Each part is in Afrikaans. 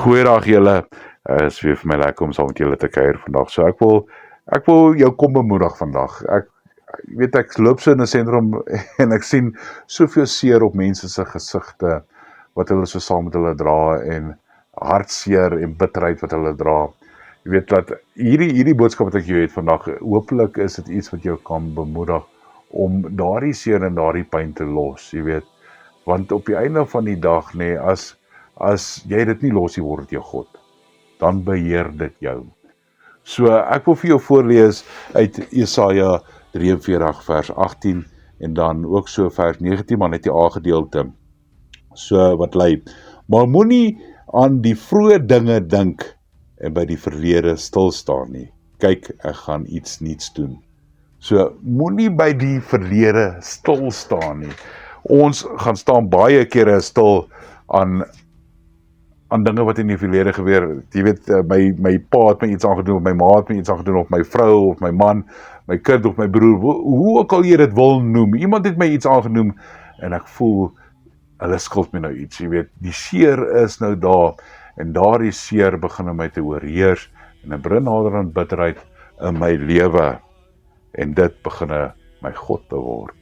Goeiedag julle. Is weer vir my lekker om saam met julle te kuier vandag. So ek wil jou kom bemoedig vandag. Ek loop so in 'n sentrum en ek sien soveel seer op mense se gesigte wat hulle so saam met hulle dra en hartseer en bitterheid wat hulle dra. Jy weet dat hierdie boodskap wat ek jou het vandag, hopelik is dit iets wat jou kan bemoedig om daardie seer en daardie pyn te los, jy weet. Want op die einde van die dag, nee, as jy dit nie los nie, word dit jou God. Dan beheer dit jou. So ek wil vir jou voorlees uit Jesaja 43 vers 18 en dan ook so vers 19, maar net die A-gedeelte. So wat lei: maar moenie aan die vroeë dinge dink en by die verlede stil staan nie. Kyk, ek gaan iets nuuts doen. So moenie by die verlede stil staan nie. Ons gaan staan baie kere stil aan dinge wat in die verlede gebeur. Jy weet, my pa het my iets aangedoen, of my ma het my iets aangedoen, of my vrou, of my man, my kind, of my broer, hoe ook al jy dit wil noem. Iemand het my iets aangenoem, en ek voel, hulle skuld my nou iets, jy weet. Die seer is nou daar, en daardie seer begin my te oorheers, en ek bring nader aan bitterheid in my lewe, en dit begin my God te word.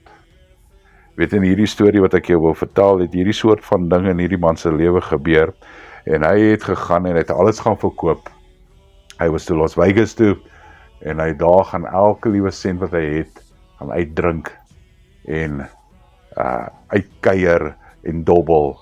Weet, in hierdie storie wat ek jou wil vertel, het hierdie soort van dinge in hierdie man se lewe gebeur, en hy het gegaan en het alles gaan verkoop. Hy was toe Las Vegas toe, en hy daar gaan elke liewe sent wat hy het, gaan uitdrink, en uitkuier en dobbel,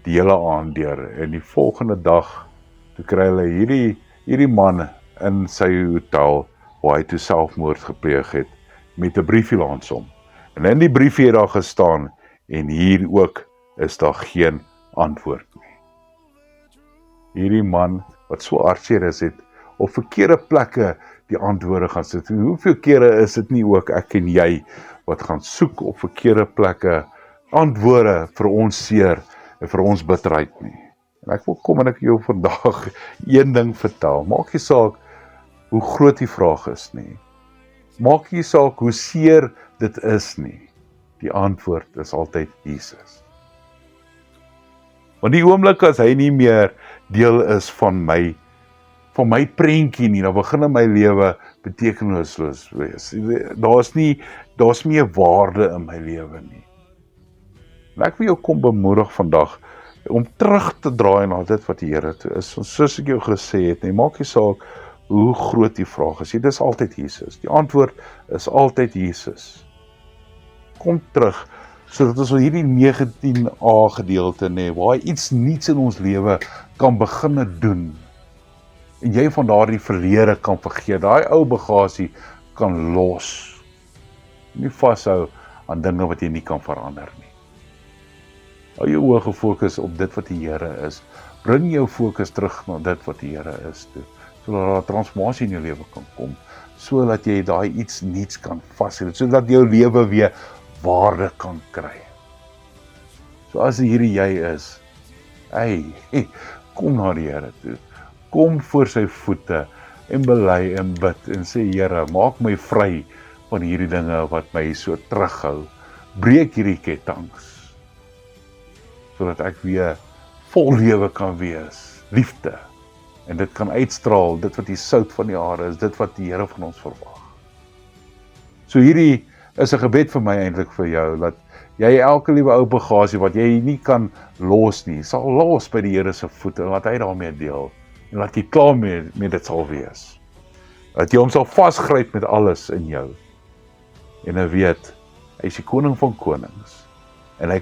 die hele aand deur. En die volgende dag, toe kry hulle hierdie man in sy hotel, waar hy toe selfmoord gepleeg het, met 'n briefie langs hom. En in die briefie het daar gestaan, en hier ook is daar geen antwoord nie. Hierdie man, wat so hartseer is, het op verkeerde plekke die antwoorde gaan sit. En hoeveel kere is dit nie ook ek en jy, wat gaan soek op verkeerde plekke, antwoorde vir ons seer, en vir ons bitterheid nie. En ek wil kom en ek jou vandag een ding vertel. Maak nie saak hoe groot die vraag is nie. Maak nie saak hoe seer dit is nie. Die antwoord is altyd Jesus. Want die oomblik as hy nie meer deel is van my prentjie nie, dan begin my lewe betekenisloos wees. Daar's nie 'n waarde in my lewe nie. En ek wil jou kom bemoedig vandag, om terug te draai na dit wat die Here toe is. Soos ek jou gesê het, maak nie saak hoe groot die vraag is. Dit is altyd Jesus. Die antwoord is altyd Jesus. Kom terug, sodat ons hierdie 19a gedeelte, waar hy iets niets in ons lewe kan begin doen. En jy van daardie verlede kan vergeet, daai ou bagasie kan los. Nie vashou aan dinge wat jy nie kan verander nie. Hou jou oë gefokus op dit wat die Here is. Bring jou fokus terug na dit wat die Here is toe, sodat daar 'n transformasie in jou lewe kan kom, sodat jy daai iets niets kan vashou, sodat jou lewe weer waarde kan kry. So as hierdie jy is, kom na die Here toe, kom voor sy voete, en bely en bid, en sê, Here, maak my vry van hierdie dinge wat my so terughou, breek hierdie ketTINGS, sodat ek weer vol lewe kan wees, liefde, en dit kan uitstraal, dit wat die sout van die aarde is, dit wat die Here van ons verwag. So hierdie is 'n gebed vir my eintlik vir jou, dat jy elke liewe ou bagasie wat jy nie kan los nie, sal los by die Here se voete, en laat hy daarmee deel, en laat jy klaar met dit sal wees. Dat jy hom sal vasgryp met alles in jou, en hy weet, hy is die koning van konings, en hy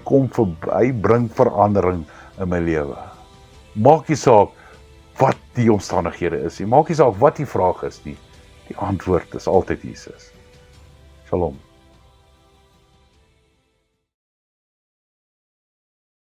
bring verandering in my lewe. Maak nie saak wat die omstandighede is nie, maak nie saak wat die vraag is nie, die antwoord is altyd Jesus. Shalom.